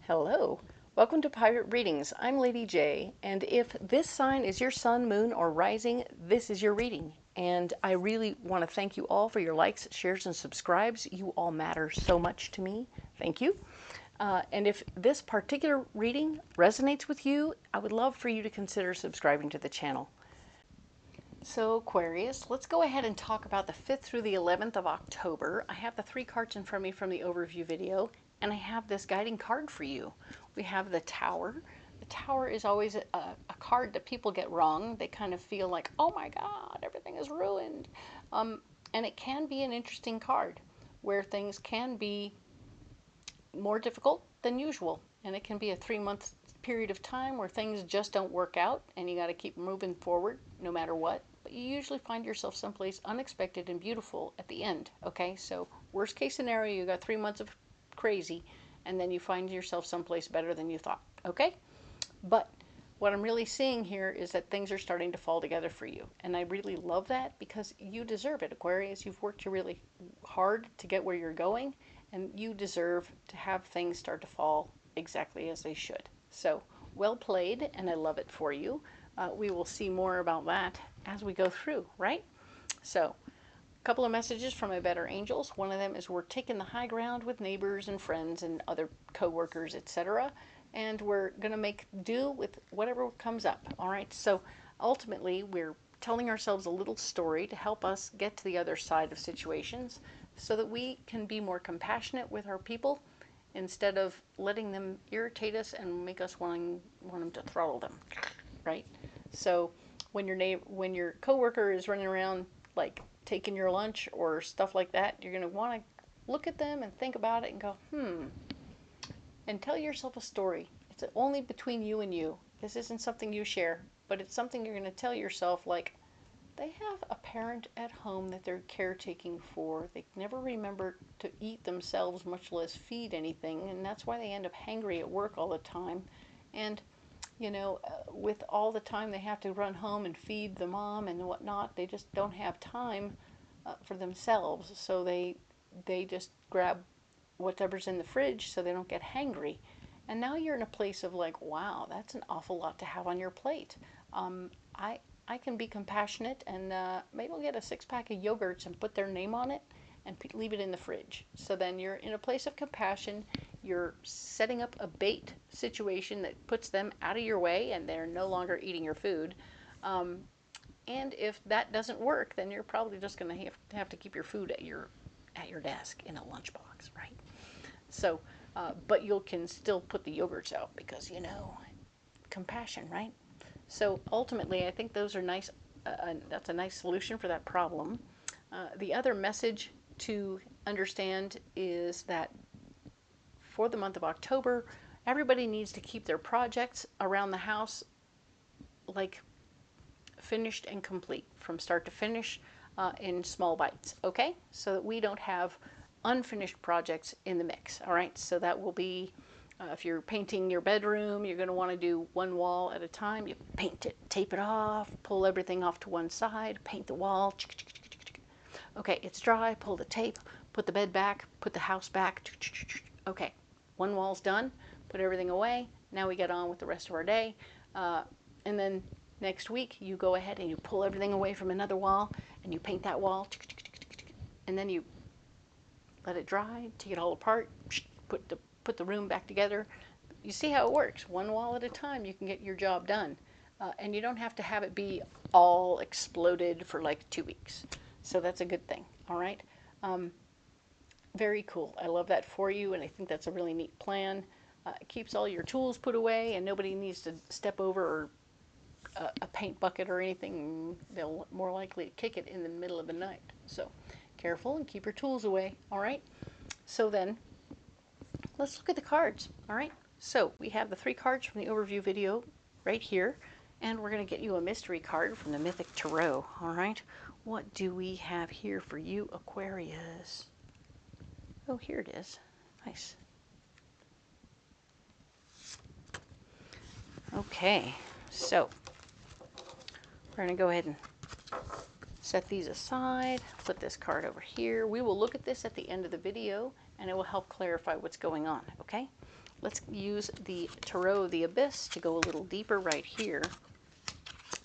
Hello, welcome to Pirate Readings. I'm Lady J, and if this sign is your sun, moon, or rising, this is your reading. And I really want to thank you all for your likes, shares, and subscribes. You all matter so much to me. Thank you. And if this particular reading resonates with you, I would love for you to consider subscribing to the channel. So Aquarius, let's go ahead and talk about the 5th through the 11th of October. I have the 3 cards in front of me from the overview video, and I have this guiding card for you. We have the Tower. The Tower is always a card that people get wrong. They kind of feel like, oh my God, everything is ruined. And it can be an interesting card where things can be more difficult than usual. And it can be a 3-month period of time where things just don't work out and you got to keep moving forward no matter what. But you usually find yourself someplace unexpected and beautiful at the end. Okay, so worst case scenario, you got 3 months of crazy and then you find yourself someplace better than you thought. Okay, but what I'm really seeing here is that things are starting to fall together for you. And I really love that because you deserve it, Aquarius. You've worked really hard to get where you're going, and you deserve to have things start to fall exactly as they should. So well played, and I love it for you. We will see more about that as we go through, right? So a couple of messages from my better angels. One of them is we're taking the high ground with neighbors and friends and other co-workers, etc. And we're going to make do with whatever comes up. All right. So ultimately, we're telling ourselves a little story to help us get to the other side of situations so that we can be more compassionate with our people instead of letting them irritate us and make us want them to throttle them. Right. So when your coworker is running around like taking your lunch or stuff like that, you're going to want to look at them and think about it and go, and tell yourself a story. It's only between you and you. This isn't something you share, but it's something you're going to tell yourself, like, they have a parent at home that they're caretaking for. They never remember to eat themselves, much less feed anything, and that's why they end up hangry at work all the time. And you know, with all the time they have to run home and feed the mom and whatnot, they just don't have time for themselves. So they just grab whatever's in the fridge so they don't get hangry. And now you're in a place of like, wow, that's an awful lot to have on your plate. I can be compassionate and maybe I'll get a 6-pack of yogurts and put their name on it and leave it in the fridge. So then you're in a place of compassion. You're setting up a bait situation that puts them out of your way and they're no longer eating your food. And if that doesn't work, then you're probably just going to have to keep your food at your desk in a lunchbox, right? So, but you can still put the yogurts out because, you know, compassion, right? So ultimately, I think those are nice. That's a nice solution for that problem. The other message to understand is that for the month of October, everybody needs to keep their projects around the house like finished and complete from start to finish in small bites, okay? So that we don't have unfinished projects in the mix, all right? So that will be, if you're painting your bedroom, you're going to want to do one wall at a time. You paint it, tape it off, pull everything off to one side, paint the wall. Okay, it's dry, pull the tape, put the bed back, put the house back. Okay, one wall's done, put everything away. Now we get on with the rest of our day. And then next week, you go ahead and you pull everything away from another wall and you paint that wall. And then you let it dry, take it all apart, put the room back together. You see how it works. One wall at a time, you can get your job done. And you don't have to have it be all exploded for like 2 weeks. So that's a good thing, all right? Very cool. I love that for you, and I think that's a really neat plan. It keeps all your tools put away, and nobody needs to step over a paint bucket or anything. They'll more likely kick it in the middle of the night. So careful and keep your tools away, all right? So then, let's look at the cards, all right? So we have the 3 cards from the overview video right here, and we're going to get you a mystery card from the Mythic Tarot, all right? What do we have here for you, Aquarius? Oh, here it is. Nice. Okay, so we're going to go ahead and set these aside, put this card over here. We will look at this at the end of the video, and it will help clarify what's going on, okay? let's use the Tarot of the Abyss to go a little deeper right here.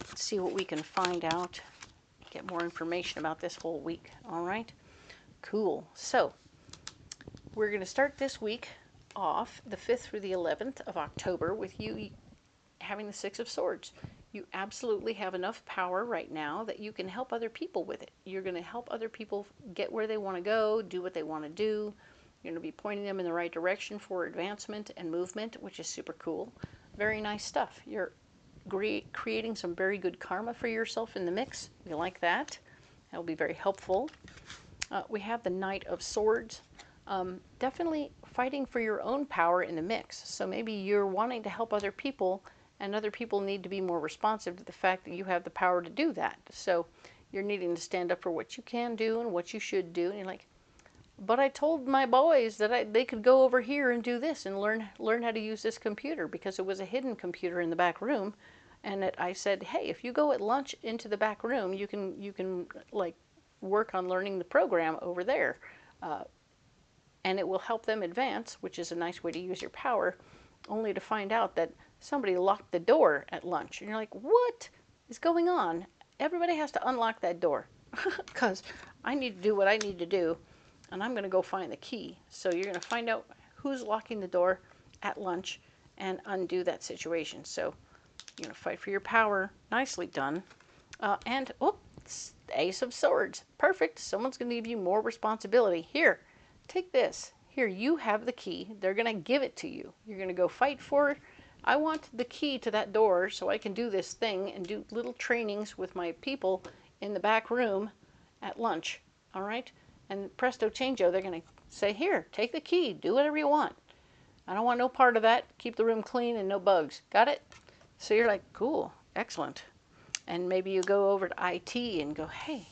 Let's see what we can find out, get more information about this whole week. All right, cool. So we're going to start this week off the 5th through the 11th of October with you having the Six of Swords. You absolutely have enough power right now that you can help other people with it. You're going to help other people get where they want to go, do what they want to do. You're going to be pointing them in the right direction for advancement and movement, which is super cool. Very nice stuff. You're creating some very good karma for yourself in the mix. We like that. That'll be very helpful. We have the Knight of Swords. Definitely fighting for your own power in the mix. So maybe you're wanting to help other people, and other people need to be more responsive to the fact that you have the power to do that. So you're needing to stand up for what you can do and what you should do. And you're like, but I told my boys that they could go over here and do this and learn how to use this computer, because it was a hidden computer in the back room. And I said, hey, if you go at lunch into the back room, you can like work on learning the program over there. And it will help them advance, which is a nice way to use your power, only to find out that somebody locked the door at lunch. And you're like, what is going on? Everybody has to unlock that door because I need to do what I need to do, and I'm going to go find the key. So you're going to find out who's locking the door at lunch and undo that situation. So you're going to fight for your power. Nicely done. And, oh, it's the Ace of Swords. Perfect. Someone's going to give you more responsibility. Here, take this. Here, you have the key. They're going to give it to you. You're going to go fight for it. I want the key to that door so I can do this thing and do little trainings with my people in the back room at lunch. All right? And presto changeo, they're going to say, here, take the key. Do whatever you want. I don't want no part of that. Keep the room clean and no bugs. Got it? So you're like, cool, excellent. And maybe you go over to IT and go, hey,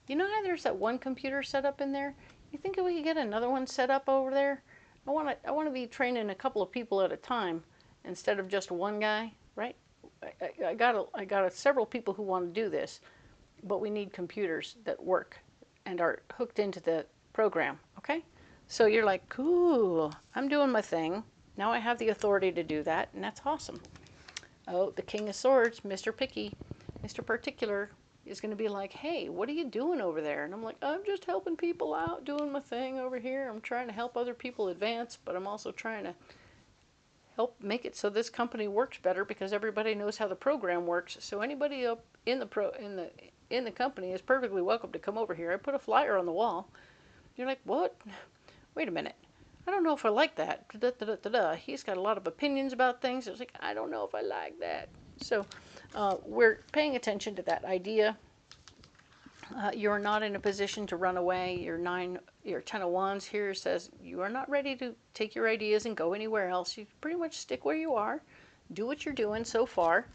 you know how there's that one computer set up in there? You think we could get another one set up over there? I want to be training a couple of people at a time instead of just one guy, right? I got several people who want to do this, but we need computers that work and are hooked into the program, okay? So you're like, cool, I'm doing my thing. Now I have the authority to do that, and that's awesome. Oh, the King of Swords, Mr. Picky, Mr. Particular, is going to be like, hey, what are you doing over there? And I'm like, I'm just helping people out, doing my thing over here. I'm trying to help other people advance, but I'm also trying to help make it so this company works better, because everybody knows how the program works. So anybody up in the company is perfectly welcome to come over here. I put a flyer on the wall. You're like, what? Wait a minute. I don't know if I like that. He's got a lot of opinions about things. It's like, I don't know if I like that. So we're paying attention to that idea. You're not in a position to run away. Your 10 of Wands here says you are not ready to take your ideas and go anywhere else. You pretty much stick where you are. Do what you're doing so far.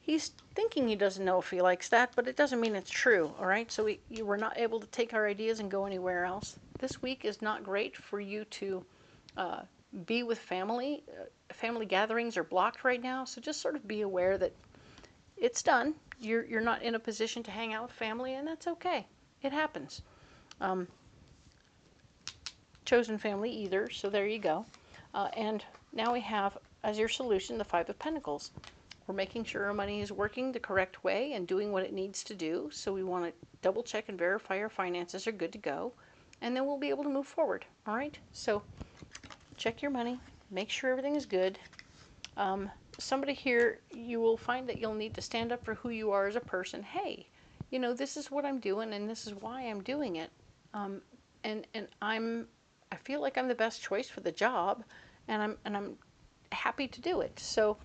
He's thinking he doesn't know if he likes that, but it doesn't mean it's true, all right? So you were not able to take our ideas and go anywhere else. This week is not great for you to be with family. Family gatherings are blocked right now, so just sort of be aware that it's done. You're not in a position to hang out with family, and that's okay. It happens. Chosen family either, so there you go. And now we have, as your solution, the Five of Pentacles. We're making sure our money is working the correct way and doing what it needs to do. So we want to double check and verify our finances are good to go. And then we'll be able to move forward. All right? So check your money. Make sure everything is good. Somebody here, you will find that you'll need to stand up for who you are as a person. Hey, you know, this is what I'm doing and this is why I'm doing it. And I feel like I'm the best choice for the job, and I'm happy to do it. So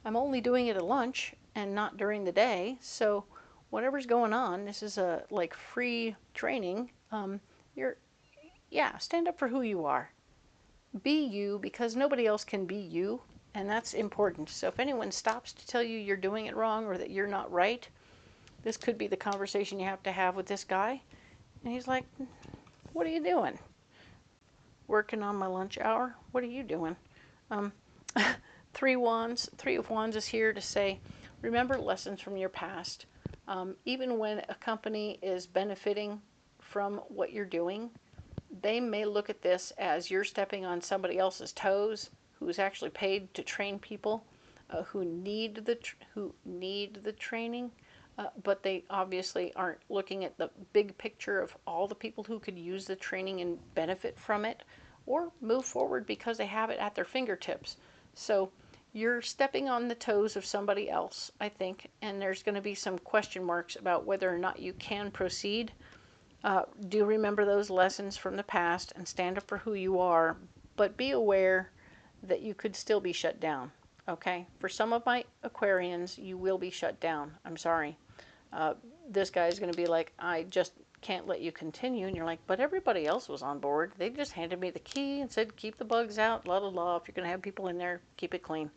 I'm only doing it at lunch and not during the day. So whatever's going on, this is a like free training. Stand up for who you are. Be you, because nobody else can be you, and that's important. So if anyone stops to tell you you're doing it wrong or that you're not right, this could be the conversation you have to have with this guy. And he's like, what are you doing? Working on my lunch hour? What are you doing? Three of Wands is here to say, remember lessons from your past. Even when a company is benefiting from what you're doing, they may look at this as you're stepping on somebody else's toes who's actually paid to train people who need the training, but they obviously aren't looking at the big picture of all the people who could use the training and benefit from it or move forward because they have it at their fingertips. So you're stepping on the toes of somebody else, I think, and there's going to be some question marks about whether or not you can proceed. Do remember those lessons from the past and stand up for who you are, but be aware that you could still be shut down. Okay? For some of my Aquarians, you will be shut down. I'm sorry. This guy is going to be like, I just can't let you continue. And you're like, but everybody else was on board. They just handed me the key and said, keep the bugs out, la la la. If you're going to have people in there, keep it clean.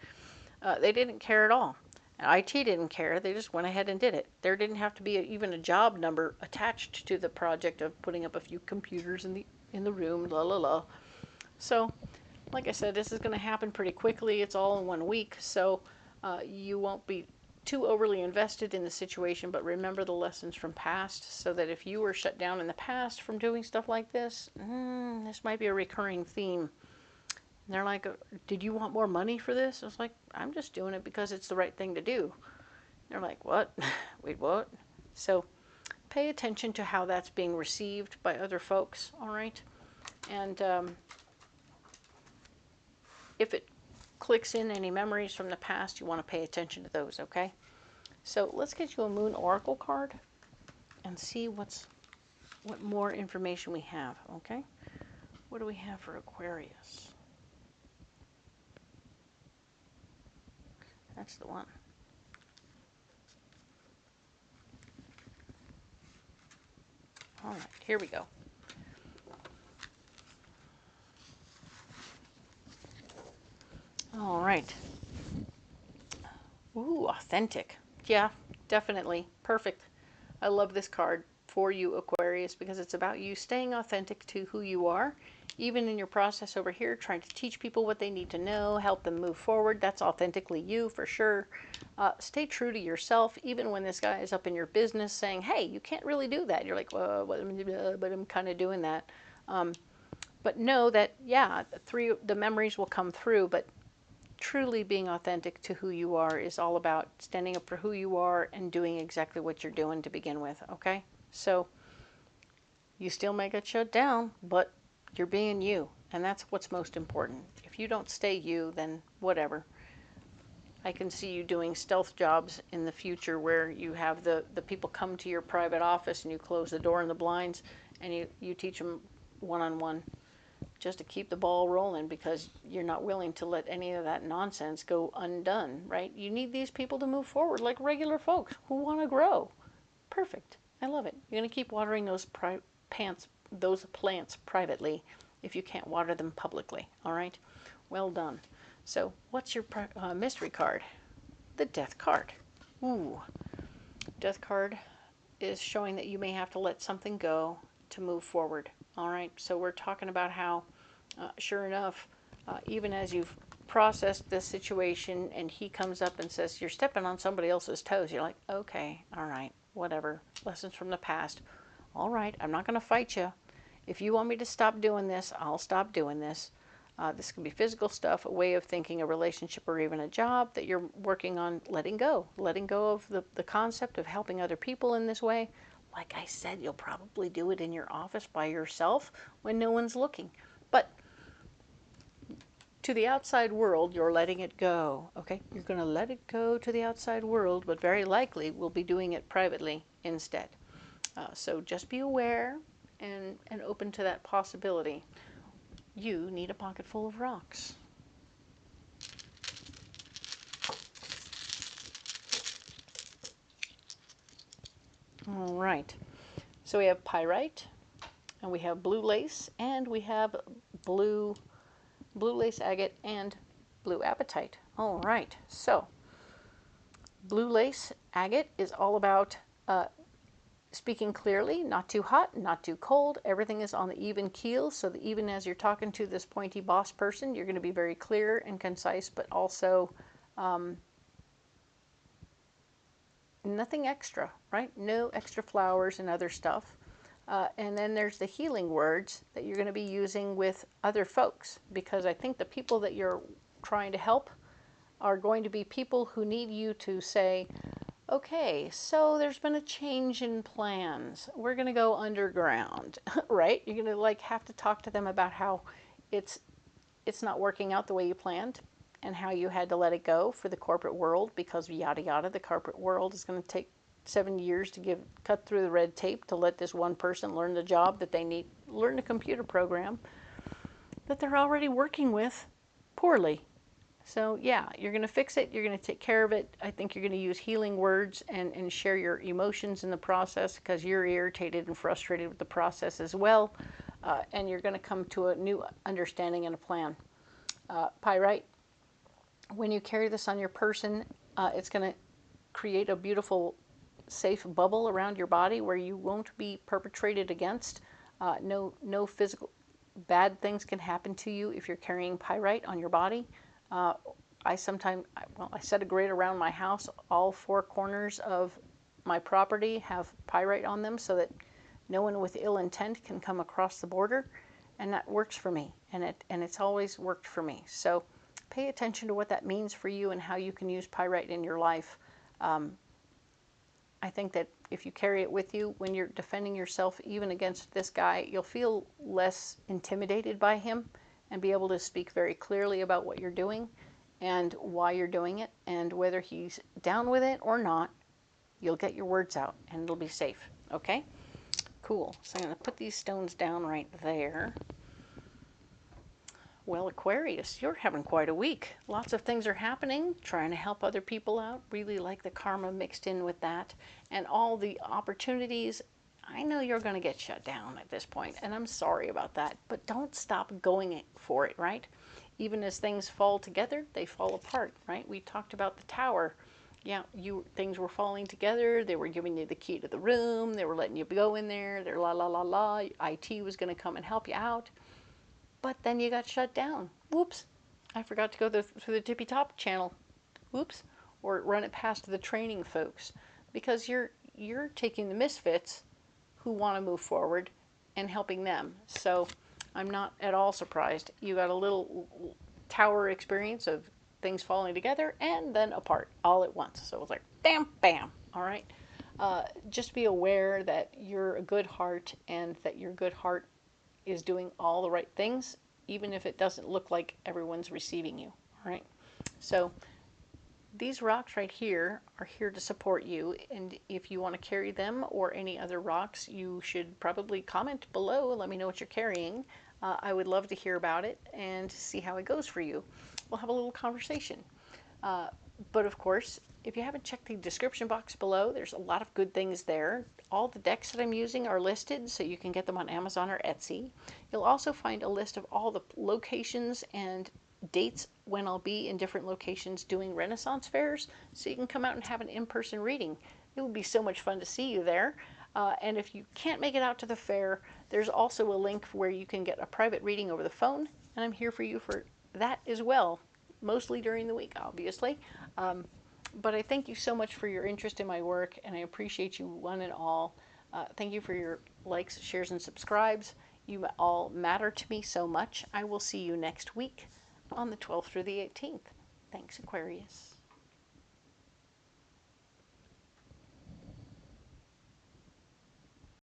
They didn't care at all. IT didn't care. They just went ahead and did it. There didn't have to be even a job number attached to the project of putting up a few computers in the room, la la la. So, like I said, this is going to happen pretty quickly. It's all in 1 week, so you won't be too overly invested in the situation, but remember the lessons from past so that if you were shut down in the past from doing stuff like this, this might be a recurring theme. And they're like, did you want more money for this? I was like, I'm just doing it because it's the right thing to do. They're like, what? Wait, what? So pay attention to how that's being received by other folks, all right? And if it clicks in any memories from the past, you want to pay attention to those, okay? So let's get you a Moon Oracle card and see what more information we have, okay? What do we have for Aquarius? That's the one. All right, here we go. All right. Ooh, authentic. Yeah, definitely. Perfect. I love this card for you, Aquarius, because it's about you staying authentic to who you are, even in your process over here, trying to teach people what they need to know, help them move forward. That's authentically you for sure. Stay true to yourself, even when this guy is up in your business saying, hey, you can't really do that. You're like, well, but I'm kind of doing that. But know that, yeah, the memories will come through, but truly being authentic to who you are is all about standing up for who you are and doing exactly what you're doing to begin with, okay? So you still may get shut down, but you're being you, and that's what's most important. If you don't stay you, then whatever. I can see you doing stealth jobs in the future where you have the people come to your private office and you close the door and the blinds and you teach them one-on-one. Just to keep the ball rolling because you're not willing to let any of that nonsense go undone, right? You need these people to move forward like regular folks who want to grow. Perfect. I love it. You're going to keep watering those plants privately if you can't water them publicly, all right? Well done. So what's your mystery card? The Death card. Ooh. Death card is showing that you may have to let something go to move forward. All right, so we're talking about how, sure enough, even as you've processed this situation and he comes up and says, you're stepping on somebody else's toes, you're like, okay, all right, whatever, lessons from the past. All right, I'm not going to fight you. If you want me to stop doing this, I'll stop doing this. This can be physical stuff, a way of thinking, a relationship, or even a job that you're working on letting go of the concept of helping other people in this way. Like I said, you'll probably do it in your office by yourself when no one's looking. But to the outside world, you're letting it go, okay? You're going to let it go to the outside world, but very likely we'll be doing it privately instead. So just be aware and open to that possibility. You need a pocket full of rocks. All right. So we have pyrite, and we have blue lace, and we have blue lace agate and blue apatite. All right. So blue lace agate is all about speaking clearly, not too hot, not too cold. Everything is on the even keel, so that even as you're talking to this pointy boss person, you're going to be very clear and concise, but also nothing extra, right? No extra flowers and other stuff. And then there's the healing words that you're going to be using with other folks, because I think the people that you're trying to help are going to be people who need you to say, okay, so there's been a change in plans. We're going to go underground, right? You're going to like have to talk to them about how it's not working out the way you planned, and how you had to let it go for the corporate world because yada yada. The corporate world is going to take 7 years to cut through the red tape to let this one person learn the job that they need, learn the computer program that they're already working with poorly. So yeah, you're going to fix it. You're going to take care of it. I think you're going to use healing words and share your emotions in the process, because you're irritated and frustrated with the process as well. And you're going to come to a new understanding and a plan. Pyrite, when you carry this on your person, it's going to create a beautiful, safe bubble around your body where you won't be perpetrated against. No physical bad things can happen to you if you're carrying pyrite on your body. I set a grid around my house. All 4 corners of my property have pyrite on them so that no one with ill intent can come across the border, and that works for me, and it's always worked for me. So pay attention to what that means for you and how you can use pyrite in your life. I think that if you carry it with you when you're defending yourself, even against this guy, you'll feel less intimidated by him and be able to speak very clearly about what you're doing and why you're doing it, and whether he's down with it or not, you'll get your words out and it'll be safe. Okay? Cool. So I'm going to put these stones down right there. Well, Aquarius, you're having quite a week. Lots of things are happening, trying to help other people out. Really like the karma mixed in with that. And all the opportunities. I know you're going to get shut down at this point, and I'm sorry about that. But don't stop going for it, right? Even as things fall together, they fall apart, right? We talked about the tower. Yeah, things were falling together. They were giving you the key to the room. They were letting you go in there. They're la la la la. IT was going to come and help you out. But then you got shut down. Whoops. I forgot to go through the tippy top channel. Whoops. Or run it past the training folks. Because you're taking the misfits who want to move forward and helping them. So I'm not at all surprised. You got a little tower experience of things falling together and then apart all at once. So it was like, bam, bam. All right. Just be aware that you're a good heart, and that your good heart is doing all the right things, even if it doesn't look like everyone's receiving you. All right. So these rocks right here are here to support you, and if you want to carry them or any other rocks, you should probably comment below. Let me know what you're carrying. I would love to hear about it and see how it goes for you. We'll have a little conversation. But of course, if you haven't checked the description box below, there's a lot of good things there. All the decks that I'm using are listed, so you can get them on Amazon or Etsy. You'll also find a list of all the locations and dates when I'll be in different locations doing Renaissance fairs, so you can come out and have an in-person reading. It would be so much fun to see you there. And if you can't make it out to the fair, there's also a link where you can get a private reading over the phone, and I'm here for you for that as well, mostly during the week, obviously. But I thank you so much for your interest in my work, and I appreciate you one and all. Thank you for your likes, shares, and subscribes. You all matter to me so much. I will see you next week on the 12th through the 18th. Thanks, Aquarius.